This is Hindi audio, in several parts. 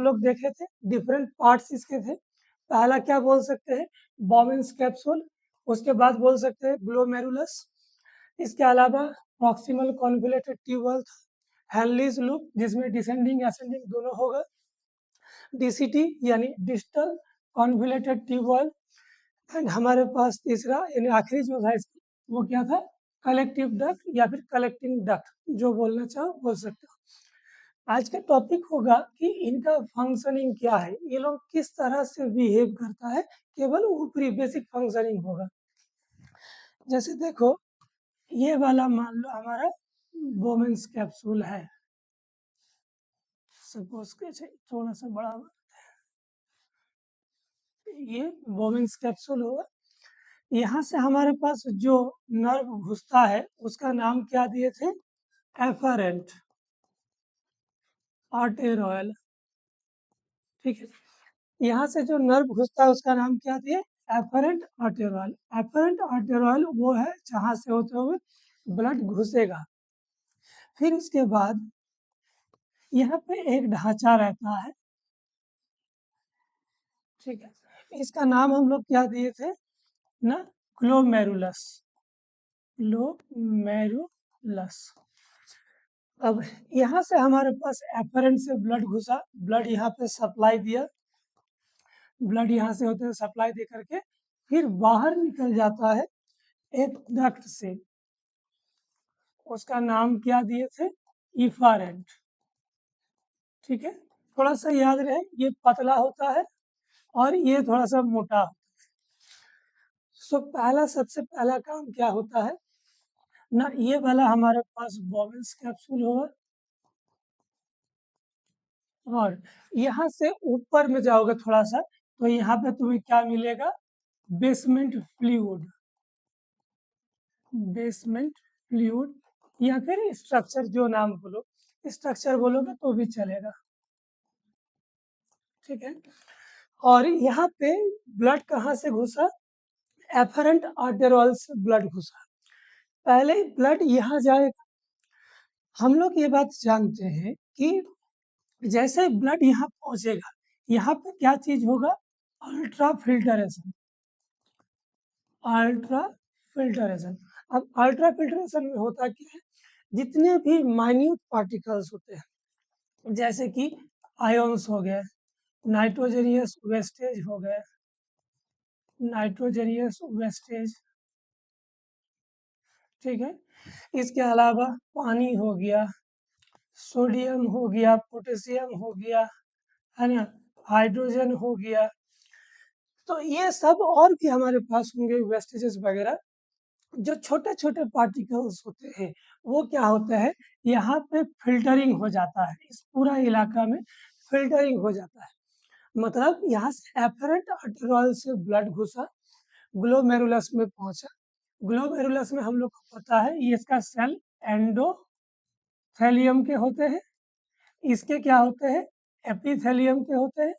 लोग देखे थे, डिफरेंट पार्ट्स इसके थे। पहला क्या बोल सकते हैं, बॉबिन्स कैप्सूल, उसके बाद बोल सकते हैं ग्लोमेरुलस, इसके अलावा प्रॉक्सिमल कॉन्वोल्यूटेड ट्यूबल, हेनलीज लूप जिसमें डिसेंडिंग असेंडिंग दोनों होगा, डीसीटी यानी डिस्टल कॉन्वोल्यूटेड ट्यूबल, एंड हमारे पास तीसरा यानी आखिरी जो था इसका वो क्या था, कलेक्टिव डक्ट या फिर कलेक्टिंग डक्ट, जो बोलना चाहो बोल सकते हो। आज का टॉपिक होगा कि इनका फंक्शनिंग क्या है, ये लोग किस तरह से बिहेव करता है, केवल ऊपरी बेसिक फंक्शनिंग होगा। जैसे देखो ये वाला मान लो हमारा बोमेंस कैप्सूल है, सपोज के थोड़ा सा बड़ा, ये बोमेंस कैप्सूल होगा। यहाँ से हमारे पास जो नर्व घुसता है उसका नाम क्या दिए थे, एफरेंट आर्टेरियल, ठीक है। यहाँ से जो नर्व घुसता है उसका नाम क्या दिए, एफरेंट आर्टेरियल। एफरेंट आर्टेरियल वो है जहाँ से होते हुए ब्लड घुसेगा। फिर इसके बाद यहाँ पे एक ढांचा रहता है, ठीक है, इसका नाम हम लोग क्या दिए थे ना, ग्लोमेरुलस, ग्लोमेरुलस। अब यहाँ से हमारे पास एफरेंट से ब्लड घुसा, ब्लड यहाँ पे सप्लाई दिया, ब्लड यहाँ से होते हुए सप्लाई दे करके फिर बाहर निकल जाता है एक डक्ट से, उसका नाम क्या दिए थे, इफारेंट, ठीक है। थोड़ा सा याद रहे ये पतला होता है और ये थोड़ा सा मोटा होता है। सो पहला सबसे पहला काम क्या होता है ना, ये वाला हमारे पास बोवेंस कैप्सूल होगा और यहाँ से ऊपर में जाओगे थोड़ा सा तो यहाँ पे तुम्हें क्या मिलेगा, बेसमेंट फ्लूइड, बेसमेंट फ्लूइड या फिर स्ट्रक्चर, जो नाम बोलो, स्ट्रक्चर बोलोगे तो भी चलेगा, ठीक है। और यहाँ पे ब्लड कहाँ से घुसा, एफरेंट आर्टेरियल से ब्लड घुसा। पहले ब्लड यहाँ जाएगा, हम लोग ये बात जानते हैं कि जैसे ब्लड यहाँ पहुंचेगा यहाँ पे क्या चीज होगा, अल्ट्रा फिल्टरेशन, अल्ट्रा फिल्टरेशन। अब अल्ट्रा फिल्टरेशन में होता क्या है, जितने भी माइन्यूट पार्टिकल्स होते हैं जैसे कि आयंस हो गए, नाइट्रोजनियस वेस्टेज हो गए, नाइट्रोजनियस वेस्टेज, ठीक है, इसके अलावा पानी हो गया, सोडियम हो गया, पोटेशियम हो गया, है ना, हाइड्रोजन हो गया, तो ये सब और भी हमारे पास होंगे वेस्टेजेस वगैरह। जो छोटे छोटे पार्टिकल्स होते हैं वो क्या होता है, यहाँ पे फिल्टरिंग हो जाता है, इस पूरा इलाका में फिल्टरिंग हो जाता है। मतलब यहाँ से एफरेंट आर्टेरियल से ब्लड घुसा, ग्लोमेरुलस में पहुंचा, ग्लोमेरुलस में हम लोग को पता है ये इसका सेल एंडोथेलियम के होते हैं, इसके क्या होते हैं, एपिथेलियम के होते हैं,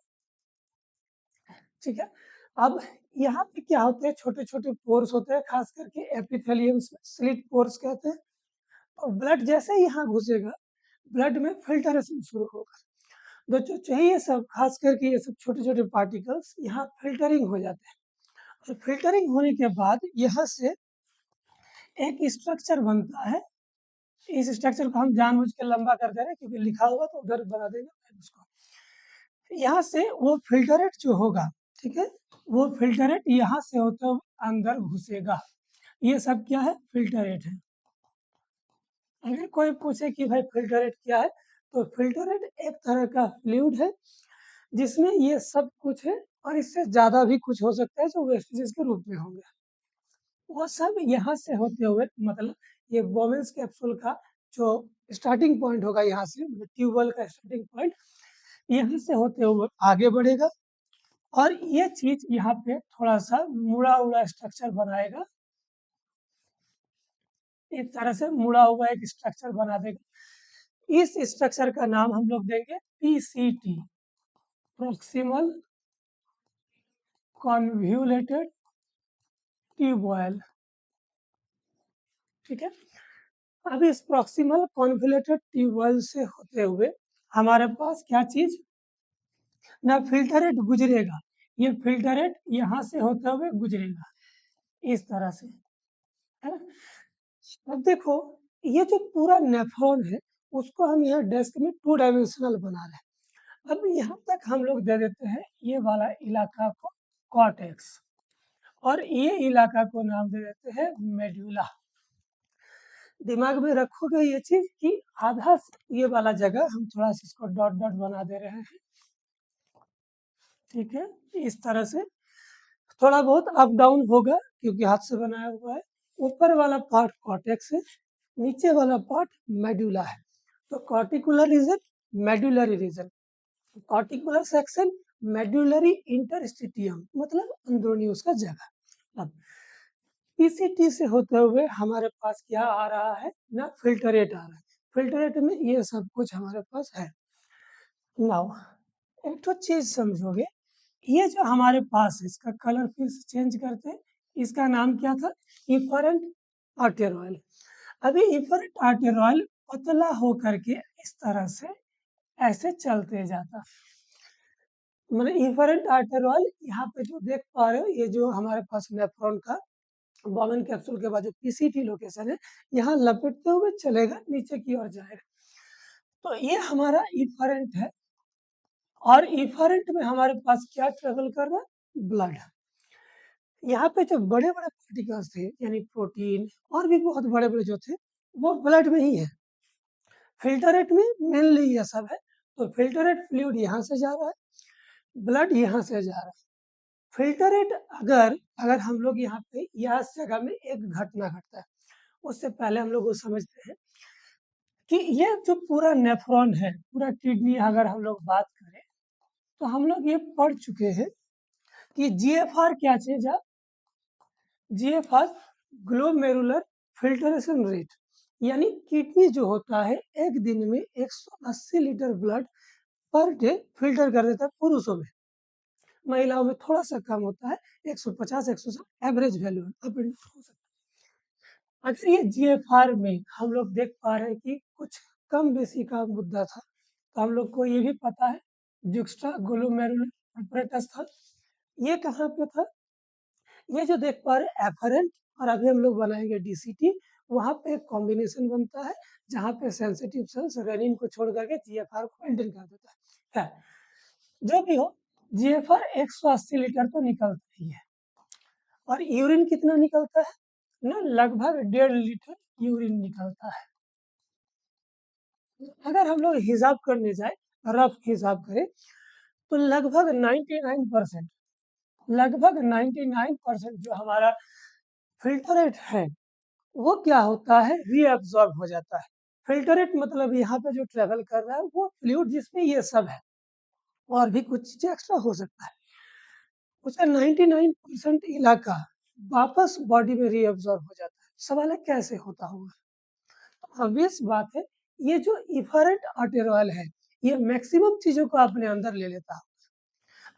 ठीक है। अब यहाँ पे क्या होते हैं, छोटे छोटे पोर्स होते हैं, खास करके एपिथेलियम स्लिट पोर्स कहते हैं। और ब्लड जैसे ही यहाँ घुसेगा ब्लड में फिल्टरेशन शुरू होगा, तो जो चाहिए सब, खास करके ये सब छोटे छोटे पार्टिकल्स यहाँ फिल्टरिंग हो जाते हैं। और फिल्टरिंग होने के बाद यहाँ से एक स्ट्रक्चर बनता है, इस स्ट्रक्चर को हम जानबूझ के लंबा कर दे रहे हैं क्योंकि लिखा होगा तो उधर बना देंगे मैं उसको। यहाँ से वो फिल्टरेट जो होगा, ठीक है, वो फिल्टरेट यहाँ से होते हुए अंदर घुसेगा, ये सब क्या है, फिल्टरेट है। अगर कोई पूछे कि भाई फिल्टरेट क्या है, तो फिल्टरेट एक तरह का फ्लूइड है जिसमें ये सब कुछ है और इससे ज्यादा भी कुछ हो सकता है जो वेस्टेजेस के रूप में होंगे, वो सब यहाँ से होते हुए, मतलब ये बोवेंस कैप्सूल का जो स्टार्टिंग पॉइंट होगा यहाँ से, ट्यूबल का स्टार्टिंग पॉइंट, यहाँ से होते हुए आगे बढ़ेगा और ये चीज यहाँ पे थोड़ा सा मुड़ा उड़ा स्ट्रक्चर बनाएगा, इस तरह से मुड़ा हुआ एक स्ट्रक्चर बना देगा। इस स्ट्रक्चर का नाम हम लोग देंगे पीसीटी, प्रॉक्सिमल कॉन्व्यूलेटेड ट्यूबवेल, ठीक है। अब इस प्रॉक्सिमल कॉन्वोल्यूटेड ट्यूबवेल से होते हुए हमारे पास क्या चीज, ना फिल्टरेट गुजरेगा, ये फिल्टरेट यहाँ से होते हुए गुजरेगा इस तरह से, है ना। अब देखो ये जो पूरा नेफ्रॉन है उसको हम यहाँ डेस्क में 2 डायमेंशनल बना रहे हैं। अब यहाँ तक हम लोग दे देते हैं ये वाला इलाका को कॉर्टेक्स, और ये इलाका को नाम दे देते हैं मेड्यूला। दिमाग में रखोगे ये चीज कि आधा ये वाला जगह हम थोड़ा सा इसको डॉट डॉट बना दे रहे हैं, ठीक है, इस तरह से थोड़ा बहुत अप डाउन होगा क्योंकि हाथ से बनाया हुआ है। ऊपर वाला पार्ट कॉर्टेक्स है, नीचे वाला पार्ट मेडुला है। तो corticular region, medullary region, corticular section, medullary interstitium मतलब अंदरूनी उसका जगह। अब पीसीटी से होते हुए हमारे पास क्या आ रहा है ना, फिल्टरेट आ रहा है। फिल्टरेट में ये सब कुछ हमारे पास है। नाउ एक तो चीज समझोगे, ये जो हमारे पास है इसका कलर फिर से चेंज करते हैं। इसका नाम क्या था, इफरेंट आर्टेरियल ऑयल। अभी इफरेंट आर्टेरियल ऑयल पतला हो करके इस तरह से ऐसे चलते जाता, मतलब इफरेंट आर्टेरियल ऑयल यहाँ पे जो देख पा रहे हो, ये जो हमारे पास नेफ्रॉन का बॉमन कैप्सूल के बाद जो पीसीटी लोकेशन है, यहाँ लपेटते हुए चलेगा, नीचे की ओर जाएगा। तो ये हमारा इफरेंट है, और इफरेंट में हमारे पास क्या ट्रेवल कर रहा है, ब्लड। यहाँ पे जो बड़े बड़े पार्टिकल्स थे यानी प्रोटीन और भी बहुत बड़े बड़े जो थे वो ब्लड में ही है। फिल्टरेट में मेनली ये सब है। तो फिल्टरेट फ्लूइड यहाँ से जा रहा है, ब्लड यहाँ से जा रहा है। फिल्टरेट अगर अगर हम लोग यहाँ पे यह जगह में एक घटना घटता है, उससे पहले हम लोग वो समझते हैं कि ये जो पूरा नेफ्रॉन है, पूरा किडनी, अगर हम लोग बात करें तो हम लोग ये पढ़ चुके हैं कि जीएफआर क्या चीज है, जीएफआर ग्लोमेरुलर फिल्ट्रेशन रेट, यानी किडनी जो होता है एक दिन में 180 litre blood per day filter कर देता है पुरुषों में। महिलाओं में थोड़ा सा कम होता है, 150 160 एवरेज वैल्यू अप एंड हो सकता है। अगर ये जीएफआर में हम लोग देख पा रहे हैं कि कुछ कम बेसी का मुद्दा था, तो हम लोग को ये भी पता है जुक्स्टा ग्लोमेरुलर apparatus था, ये कहाँ पे था, ये जो देख पा रहे हैं एफरेंट, और अभी हम लोग बनाएंगे डीसीटी, वहां पे एक कॉम्बिनेशन बनता है जहाँ पे सेंसिटिव सेल्स रेनिन को छोड़ करके जीएफआर को मेंटेन कर देता है। जो भी हो, जीएफआर 180 लीटर तो निकलता ही है, और यूरिन कितना निकलता है ना, लगभग 1.5 लीटर यूरिन निकलता है। अगर हम लोग हिसाब करने जाए, रफ हिसाब करें, तो लगभग 99%, लगभग 99% जो हमारा फिल्टरेट है वो क्या होता है, रीअब्सॉर्ब हो जाता है। फिल्टरेट मतलब यहाँ पे जो ट्रेवल कर रहा है वो फ्लूइड जिसमें ये सब है, और भी कुछ चीजें एक्स्ट्रा हो सकता है, उसका 99% इलाका वापस बॉडी में रीअब्सॉर्ब हो जाता है। सवाल है कैसे होता होगा, तो ऑब्वियस बात है, ये जो इफरेंट आर्टेरियल है ये मैक्सिमम चीजों को अपने अंदर ले लेता है।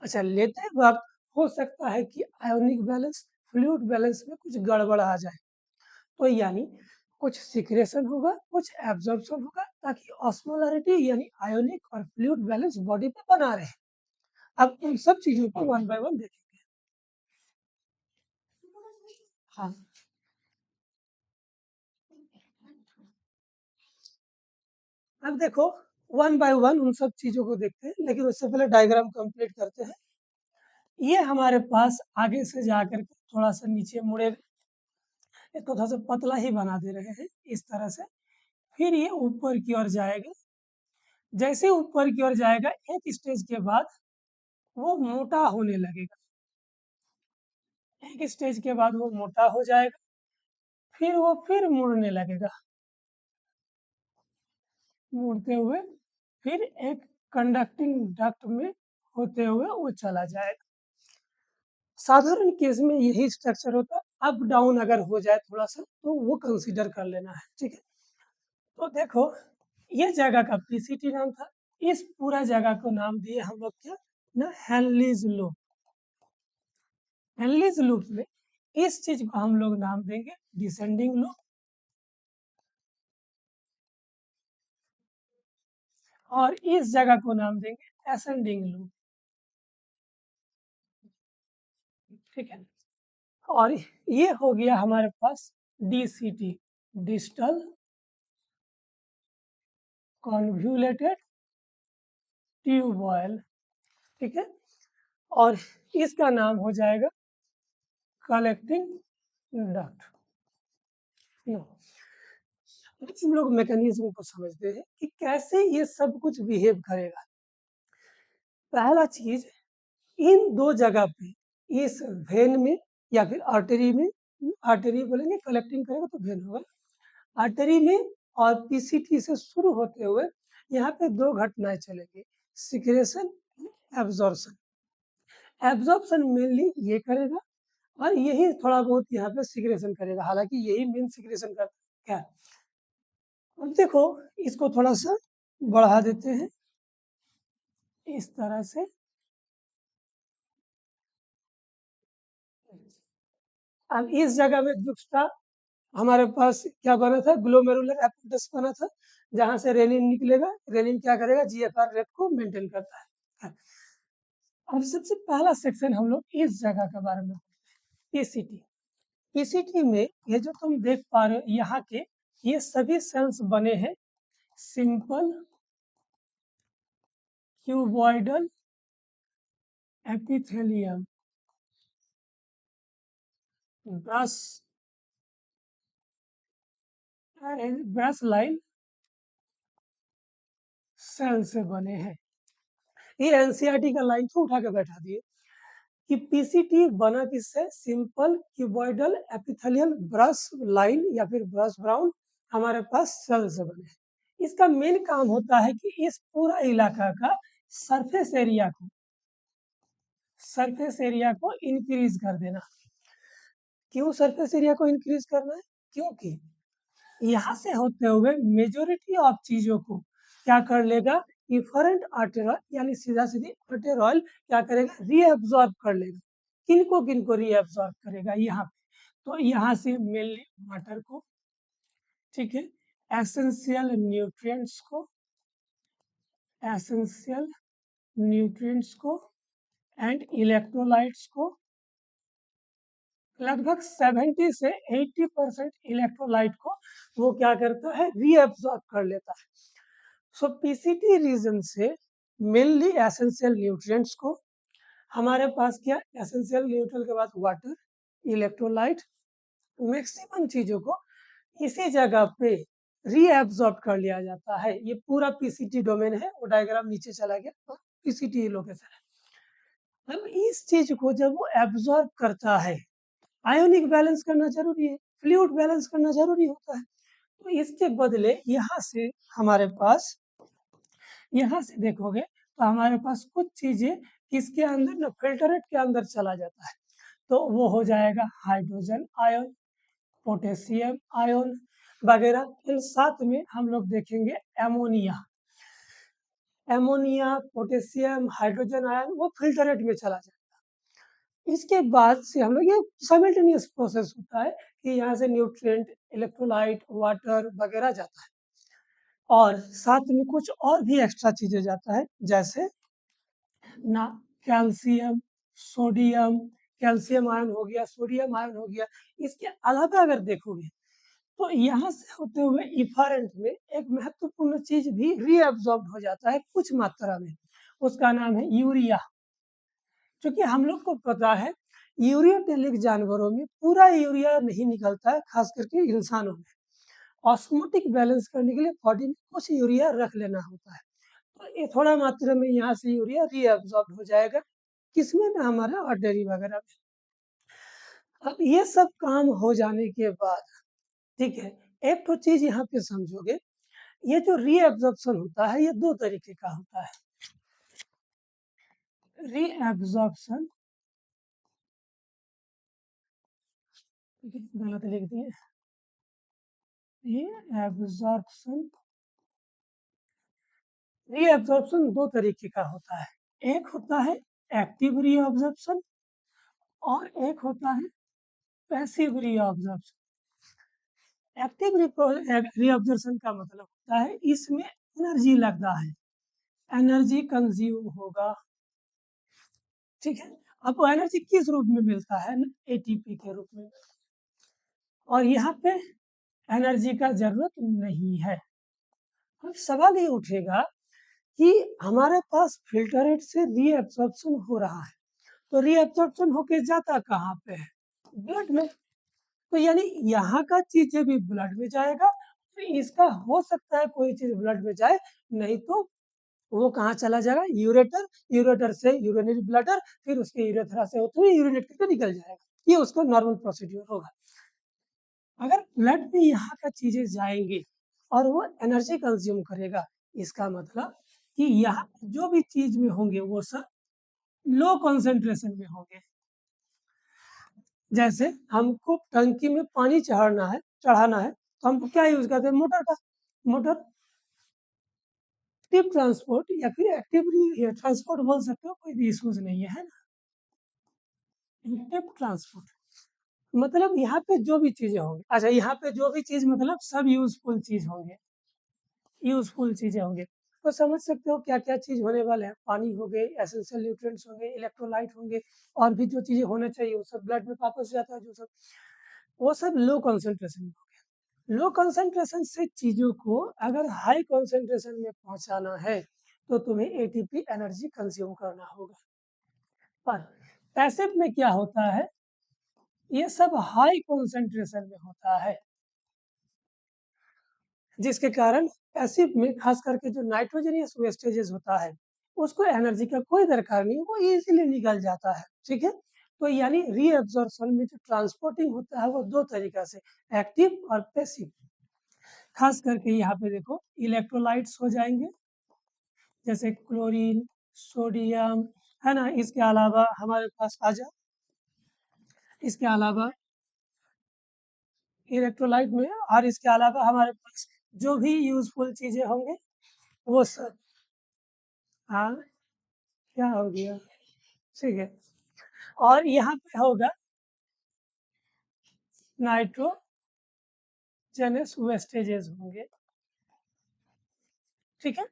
अच्छा, लेते वक्त हो सकता है कि आयोनिक बैलेंस, फ्लूइड बैलेंस में कुछ गड़बड़ आ जाए, तो यानी कुछ सिक्रेशन होगा, कुछ एब्जॉर्प्शन होगा, ताकि ऑस्मोलरिटी यानी आयोनिक और फ्लूइड बैलेंस बॉडी पे बना रहे। अब इन सब चीजों को वन बाय वन देखेंगे। हाँ, अब देखो वन बाय वन उन सब चीजों को देखते हैं, लेकिन उससे पहले डायग्राम कंप्लीट करते हैं। ये हमारे पास आगे से जाकर के थोड़ा सा नीचे मुड़े, ये तो थोड़ा सा पतला ही बना दे रहे हैं इस तरह से, फिर ये ऊपर की ओर जाएगा। जैसे ऊपर की ओर जाएगा एक स्टेज के बाद वो मोटा होने लगेगा, एक स्टेज के बाद वो मोटा हो जाएगा, फिर वो फिर मुड़ने लगेगा, मुड़ते हुए फिर एक कंडक्टिंग डक्ट में होते हुए वो चला जाएगा। साधारण केस में यही स्ट्रक्चर होता है, अप डाउन अगर हो जाए थोड़ा सा तो वो कंसीडर कर लेना है, ठीक है। तो देखो ये जगह का पीसीटी नाम था, इस पूरा जगह को नाम दिए हम लोग क्या ना, हेनलीज लूप। हेनलीज लूप में इस चीज को हम लोग नाम देंगे डिसेंडिंग लूप, और इस जगह को नाम देंगे असेंडिंग लूप। ठीक है। और ये हो गया हमारे पास DCT, डिजिटल कॉन्वोल्यूटेड ट्यूबवेल, ठीक है। और इसका नाम हो जाएगा कलेक्टिंग डक्ट। हम लोग मैकेनिज्म को समझते हैं कि कैसे ये सब कुछ बिहेव करेगा। पहला चीज, इन दो जगह पे, इस वेन में या फिर आर्टरी में, आर्टरी बोलेंगे, कलेक्टिंग करेगा तो वेन होगा, आर्टरी में और पीसीटी से शुरू होते हुए यहाँ पे दो घटनाएं चलेंगी, सिक्रेशन, एब्जॉर्प्शन। एब्जॉर्प्शन मेनली ये करेगा और यही थोड़ा बहुत यहाँ पे सिक्रेशन करेगा, हालांकि यही मेन सिक्रेशन करता है। अब देखो, इसको थोड़ा सा बढ़ा देते हैं इस तरह से। अब इस जगह में जुक्स्टा हमारे पास क्या बना था, ग्लोमेरुलर एपेंडिक्स बना था, जहां से रेनिन निकलेगा। रेनिन क्या करेगा, जीएफआर रेट को मेंटेन करता है। अब सबसे पहला सेक्शन हम लोग इस जगह के बारे में, पीसीटी। पीसीटी में ये जो तुम देख पा रहे हो यहाँ के, ये सभी सेल्स बने हैं simple cuboidal epithelium brush brush line cell से बने हैं। ये एनसीईआरटी का लाइन तो उठा के बैठा दिए कि पीसीटी बना किससे, simple cuboidal epithelial brush line या फिर ब्रश ब्राउन हमारे पास सेल से बने हैं। इसका मेन काम होता है कि इस पूरा इलाका का सरफेस एरिया को इंक्रीज कर देना। क्यों सरफेस एरिया को इंक्रीज करना है, क्योंकि यहाँ से होते हुए मेजोरिटी ऑफ चीजों को क्या कर लेगा, इफरेंट आर्टेरॉयल यानी सीधा सीधी आर्टेरॉयल क्या करेगा, रीअब्सॉर्ब कर लेगा। किनको रीअब्सॉर्ब करेगा, यहाँ पे तो यहाँ से मेनली वाटर को, ठीक है, एसेंशियल न्यूट्रिएंट्स को, एसेंशियल न्यूट्रिएंट्स को एंड इलेक्ट्रोलाइट्स को। लगभग 70 से 80% इलेक्ट्रोलाइट को वो क्या करता है, रीअब्सॉर्ब कर लेता है। सो पीसीटी रीजन से मेनली एसेंशियल न्यूट्रिएंट्स को, हमारे पास क्या, एसेंशियल न्यूट्रिएंट के बाद वाटर, इलेक्ट्रोलाइट, मैक्सिमम चीजों को इसी जगह पे रीअब्सॉर्ब कर लिया जाता है। ये पूरा पीसीटी डोमेन है, वो डायग्राम नीचे चला गया, तो पीसीटी लोकेशन है। अब इस चीज को जब वो एब्सॉर्ब करता है, आयोनिक बैलेंस करना जरूरी है, फ्लूइड बैलेंस करना जरूरी होता है। तो इसके बदले यहाँ से हमारे पास, यहाँ से देखोगे तो हमारे पास कुछ चीजें किसके अंदर ना, फिल्टरेट के अंदर चला जाता है। तो वो हो जाएगा हाइड्रोजन आयन, पोटेशियम आयन वगैरह। इन साथ में हम लोग देखेंगे एमोनिया, पोटेशियम, हाइड्रोजन आयन वो फिल्टरेट में चला जाएगा। इसके बाद से हम लोग, ये साइमल्टेनियस प्रोसेस होता है कि यहाँ से न्यूट्रिएंट, इलेक्ट्रोलाइट, वाटर वगैरह जाता है और साथ में कुछ और भी एक्स्ट्रा चीजें जाता है, जैसे ना कैल्शियम, सोडियम, कैल्शियम आयन हो गया, सोडियम आयन हो गया। इसके अलावा अगर देखोगे तो यहाँ से होते हुए इफरेंट में एक महत्वपूर्ण चीज भी रीअब्सॉर्ब हो जाता है कुछ मात्रा में, उसका नाम है यूरिया। क्योंकि हम लोग को पता है यूरियोटेलिक जानवरों में पूरा यूरिया नहीं निकलता है, खास करके इंसानों में ऑस्मोटिक बैलेंस करने के लिए बॉडी में कुछ यूरिया रख लेना होता है। तो ये थोड़ा मात्रा में यहाँ से यूरिया रीअब्सॉर्ब हो जाएगा, किसमें ना, हमारा आर्टरी वगैरह में। अब ये सब काम हो जाने के बाद, ठीक है, एक तो चीज यहाँ पे समझोगे, ये जो रीअब्सॉर्प्शन होता है ये दो तरीके का होता है। रीअब्सॉर्प्शन, गलत लिख दिए, रीअब्सॉर्प्शन दो तरीके का होता है। एक होता है एक्टिव रीअब्सॉर्प्शन और एक होता है पैसिव रीअब्सॉर्प्शन। एक्टिव रीअब्सॉर्प्शन का मतलब होता है इसमें एनर्जी लगता है, एनर्जी कंज्यूम होगा, ठीक है। आपको एनर्जी किस रूप में मिलता है ना, एटीपी के रूप में, और यहाँ पे एनर्जी का जरूरत नहीं है। अब सवाल ये उठेगा कि हमारे पास फिल्टरेट से रीएब्सॉर्प्शन हो रहा है, तो रीएब्सॉर्प्शन होके जाता कहाँ पे है, ब्लड में। तो यानी यहाँ का चीजें भी ब्लड में जाएगा, तो इसका हो सकता है कोई चीज ब्लड में जाए, नहीं तो वो कहाँ चला जाएगा, यूरेटर, यूरेटर से यूरिनरी ब्लडर, फिर उसके यूरेथ्रा से होते हुए यूरिनेट करके निकल जाएगा। ये उसका नॉर्मल प्रोसीड्यूर होगा। अगर ब्लड में यहाँ का चीजें जाएंगे और वो एनर्जी कंज्यूम करेगा, इसका मतलब कि यहाँ जो भी चीज में होंगे वो सब लो कॉन्सेंट्रेशन में होंगे। जैसे हमको टंकी में पानी चढ़ाना है तो हम क्या यूज करते हैं, मोटर का। मोटर एक्टिव ट्रांसपोर्ट या फिर एक्टिव ट्रांसपोर्ट बोल सकते हो, कोई भी इश्यूज नहीं है ना। एक्टिव ट्रांसपोर्ट मतलब यहाँ पे जो भी चीजें होंगी, अच्छा यहाँ पे जो भी चीज मतलब सब यूजफुल चीज होंगे, यूजफुल चीजें होंगे। तो समझ सकते हो क्या क्या चीज होने वाले हैं, पानी हो गए, एसेंशियल न्यूट्रिएंट्स होंगे, इलेक्ट्रोलाइट होंगे, और भी जो चीजें होने चाहिए वो सब ब्लड में वापस जाता है, जो सब वो सब लो कॉन्सेंट्रेशन में हो गया। लो कॉन्सेंट्रेशन से चीजों को अगर हाई कॉन्सेंट्रेशन में पहुंचाना है तो तुम्हें एटीपी एनर्जी कंज्यूम करना होगा। पर पैसिव में क्या होता है, ये सब हाई कॉन्सेंट्रेशन में होता है, जिसके कारण पैसिव में खास करके जो नाइट्रोजनियस वेस्टेजेस होता है उसको एनर्जी का कोई दरकार नहीं, वो इजीली निकल जाता है। ठीक है, तो यानी रीअब्जॉर्प्शन में जो ट्रांसपोर्टिंग होता है वो दो तरीका से, एक्टिव और पैसिव। खास करके यहाँ पे देखो इलेक्ट्रोलाइट्स हो जाएंगे, जैसे क्लोरीन, सोडियम, है ना। इसके अलावा हमारे पास आ जाओ, इसके अलावा इलेक्ट्रोलाइट में, और इसके अलावा हमारे पास जो भी यूजफुल चीजें होंगे वो सब। हाँ, क्या हो गया, ठीक है। और यहाँ पे होगा नाइट्रोजनस वेस्टेजेस होंगे। ठीक है,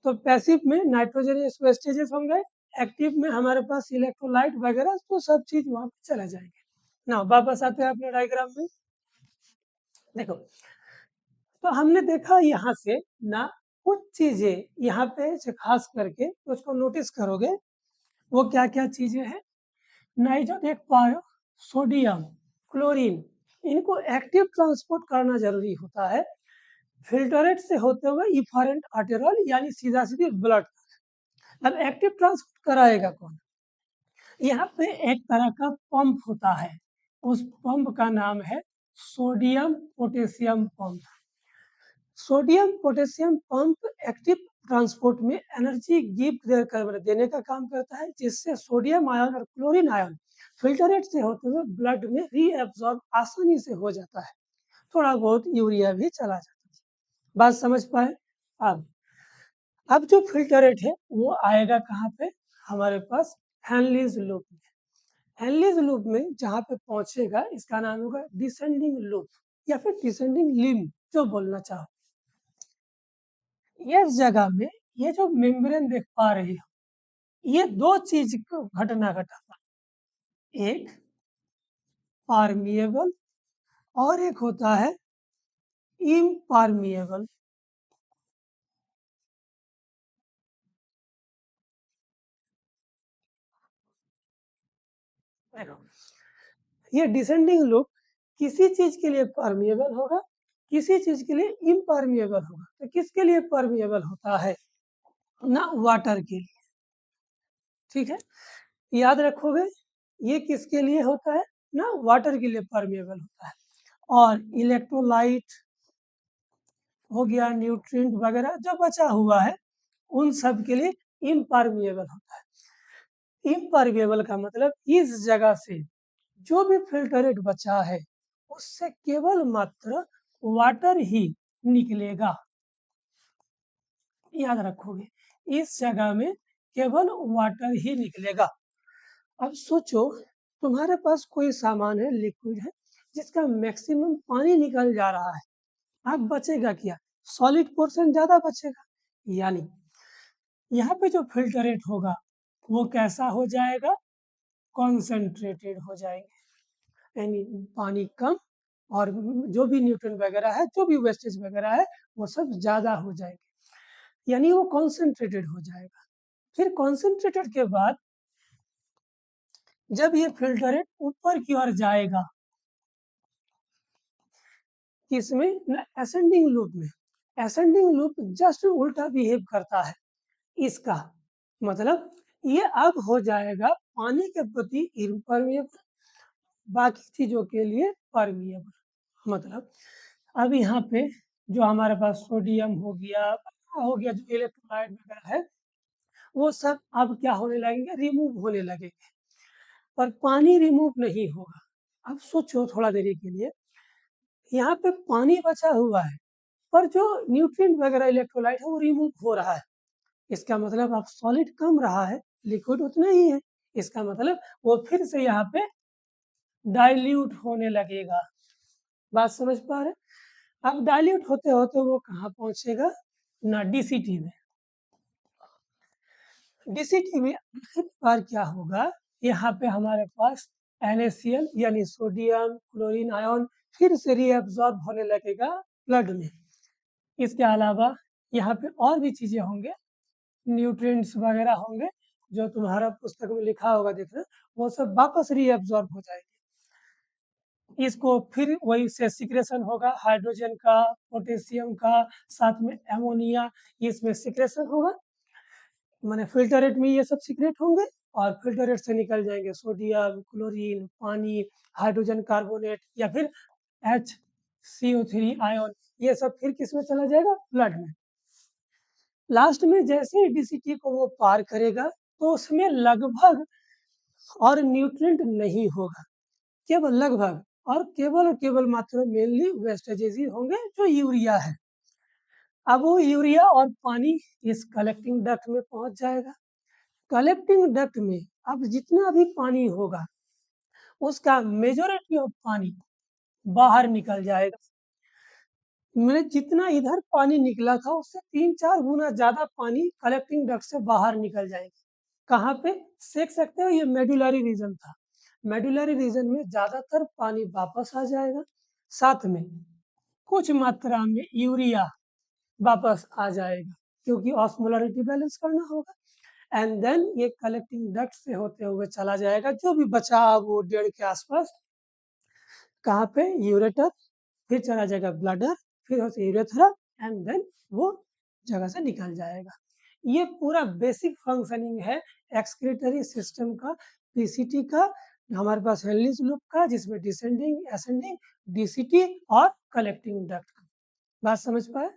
तो पैसिव में नाइट्रोजनस वेस्टेजेस होंगे, एक्टिव में हमारे पास इलेक्ट्रोलाइट वगैरह, तो सब चीज वहां पे चला जाएंगे ना। वापस आते हैं अपने डायग्राम में, देखो। तो हमने देखा यहाँ से ना कुछ चीजें यहाँ पे जो खास करके उसको नोटिस करोगे, वो क्या क्या चीजें हैं ना, जो देख पा रहे हो, सोडियम, क्लोरीन, इनको एक्टिव ट्रांसपोर्ट करना जरूरी होता है फिल्टरेट से होते हुए इफरेंट आर्टेरियल यानी सीधा सीधे ब्लड। अब एक्टिव ट्रांसपोर्ट कराएगा कौन, यहाँ पे एक तरह का पंप होता है, उस पंप का नाम है sodium potassium pump. Sodium potassium pump active transport में एनर्जी देने का काम करता है, जिससे सोडियम आयन और क्लोरीन आयन फिल्टरेट से होते हुए ब्लड में रीएब्सॉर्ब आसानी से हो जाता है, थोड़ा बहुत यूरिया भी चला जाता है। बात समझ पाए। अब अब जो फिल्टरेट है वो आएगा कहाँ पे, हमारे पास हैनलीज लूप में। हैनलीज लूप में जहाँ पे पहुंचेगा इसका नाम होगा डिसेंडिंग लूप या फिर डिसेंडिंग लिम्ब, जो बोलना चाहो। इस जगह में ये जो मेम्ब्रेन देख पा रहे हो, ये दो चीज को घटना घटाता है, एक पारमिएबल और एक होता है इम्पारमिएबल। देखो, ये डिसेंडिंग लूप किसी चीज के लिए परमिएबल होगा, किसी चीज के लिए इम्परमिएबल होगा। तो किसके लिए परमिएबल होता है ना, वाटर के लिए। ठीक है, याद रखोगे, ये किसके लिए होता है ना, वाटर के लिए परमिएबल होता है। और इलेक्ट्रोलाइट हो गया, न्यूट्रिएंट वगैरह जो बचा हुआ है उन सब के लिए इम्परमिएबल होता है। इम्परमिएबल का मतलब इस जगह से जो भी फिल्टरेट बचा है उससे केवल मात्र वाटर ही निकलेगा। याद रखोगे, इस जगह में केवल वाटर ही निकलेगा। अब सोचो, तुम्हारे पास कोई सामान है, लिक्विड है, जिसका मैक्सिमम पानी निकल जा रहा है, अब बचेगा क्या, सॉलिड पोर्शन ज्यादा बचेगा। यानी यहाँ पे जो फिल्टरेट होगा वो कैसा हो जाएगा, कॉन्सेंट्रेटेड हो जाएंगे, यानी पानी कम और जो भी न्यूट्रन वगैरह है, जो भी वेस्टेज वगैरह है, वो सब ज़्यादा हो जाएंगे, यानी वो कॉन्सेंट्रेटेड हो जाएगा। फिर कॉन्सेंट्रेटेड के बाद जब ये फिल्टरेट ऊपर की ओर जाएगा, किसमें? असेंडिंग लूप में। असेंडिंग लूप जस्ट उल्टा बिहेव करता है इसका, मतलब ये अब हो जाएगा पानी के प्रति इम्परमिएबल, बाकी चीजों के लिए परमिएबल। मतलब अब यहाँ पे जो हमारे पास सोडियम हो गया जो इलेक्ट्रोलाइट वगैरह है, वो सब अब क्या होने लगेंगे? रिमूव होने लगेंगे, पर पानी रिमूव नहीं होगा। अब सोचो थोड़ा देरी के लिए, यहाँ पे पानी बचा हुआ है, पर जो न्यूट्रिएंट वगैरह इलेक्ट्रोलाइट है वो रिमूव हो रहा है। इसका मतलब अब सॉलिड कम रहा है, लिक्विड उतना ही है। इसका मतलब वो फिर से यहाँ पे डाइल्यूट होने लगेगा। बात समझ पा रहे? अब डाइल्यूट होते होते वो कहाँ पहुंचेगा? ना डीसीटी में। डीसीटी में आखिर बार क्या होगा? यहाँ पे हमारे पास NaCl यानी सोडियम क्लोरीन आयन फिर से रीअब्सॉर्ब होने लगेगा ब्लड में। इसके अलावा यहाँ पे और भी चीजें होंगे, न्यूट्रिएंट्स वगैरह होंगे जो तुम्हारा पुस्तक में लिखा होगा, देखना, वो सब वापस रीअब्सॉर्ब हो जाएंगे। इसको फिर वही से सिक्रेशन होगा, हाइड्रोजन का, पोटेशियम का, साथ में एमोनिया, इसमें सिक्रेशन होगा, माने फिल्टरेट में ये सब सीक्रेट होंगे और फिल्टरेट से निकल जाएंगे सोडियम क्लोरीन पानी हाइड्रोजन कार्बोनेट या फिर HCO3 आयन, ये सब फिर किस में चला जाएगा? ब्लड में। लास्ट में जैसे ही डीसीटी को वो पार करेगा तो उसमें लगभग और न्यूट्रिएंट नहीं होगा, केवल लगभग, और केवल मात्र मेनली वेस्टेजेस ही होंगे जो यूरिया है। अब वो यूरिया और पानी इस कलेक्टिंग डक्ट में पहुंच जाएगा। कलेक्टिंग डक्ट में अब जितना भी पानी होगा उसका मेजोरिटी ऑफ पानी बाहर निकल जाएगा। मैंने जितना इधर पानी निकला था उससे 3-4 गुना ज्यादा पानी कलेक्टिंग डक्ट से बाहर निकल जाएगा। कहाँ पे? देख सकते हो, ये मेडुलरी रीजन था। मेडुलरी रीजन में ज्यादातर पानी वापस आ जाएगा, साथ में कुछ मात्रा में यूरिया वापस आ जाएगा, क्योंकि ऑस्मोलरिटी बैलेंस करना होगा। एंड देन ये कलेक्टिंग डक्ट से होते हुए चला जाएगा, जो भी बचा वो 1.5 के आसपास, कहाँ पे? यूरेटर, फिर चला जाएगा ब्लडर, फिर होते यूरेथ्रा, एंड देन वो जगह से निकल जाएगा। ये पूरा बेसिक फंक्शनिंग है एक्सक्रीटरी सिस्टम का, पीसीटी का, हमारे पास हेनलीज लूप का, जिसमें डिसेंडिंग, असेंडिंग, डीसीटी और कलेक्टिंग डक्ट का। बात समझ पाए?